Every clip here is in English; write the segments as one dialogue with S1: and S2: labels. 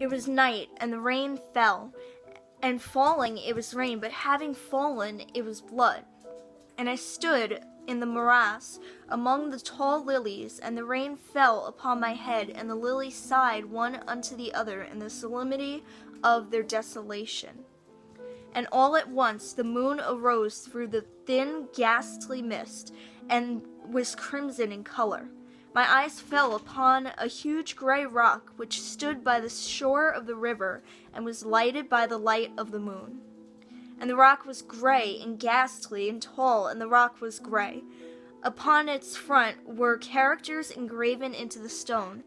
S1: It was night, and the rain fell, and falling it was rain, but having fallen it was blood. And I stood in the morass among the tall lilies, and the rain fell upon my head, and the lilies sighed one unto the other in the solemnity of their desolation. And all at once the moon arose through the thin ghastly mist, and was crimson in color. My eyes fell upon a huge gray rock which stood by the shore of the river, and was lighted by the light of the moon. And the rock was gray and ghastly and tall, and the rock was gray. Upon its front were characters engraven into the stone,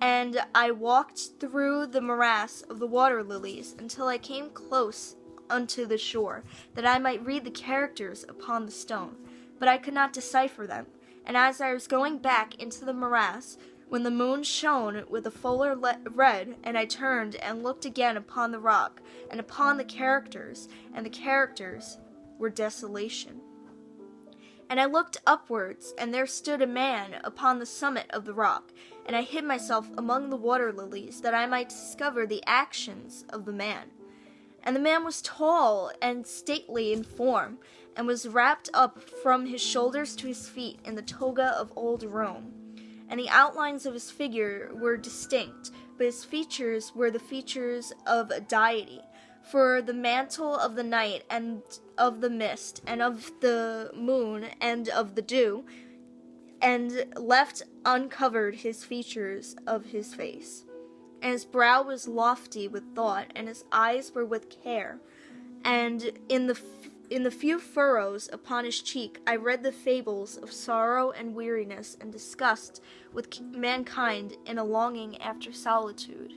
S1: and I walked through the morass of the water lilies until I came close unto the shore, that I might read the characters upon the stone. But I could not decipher them. And as I was going back into the morass, when the moon shone with a fuller red, and I turned and looked again upon the rock, and upon the characters, and the characters were desolation. And I looked upwards, and there stood a man upon the summit of the rock, and I hid myself among the water lilies, that I might discover the actions of the man. And the man was tall and stately in form, and was wrapped up from his shoulders to his feet in the toga of old Rome. And the outlines of his figure were distinct, but his features were the features of a deity. For the mantle of the night, and of the mist, and of the moon, and of the dew, and left uncovered his features of his face. And his brow was lofty with thought, and his eyes were with care. And in the few furrows upon his cheek I read the fables of sorrow and weariness and disgust with mankind in a longing after solitude.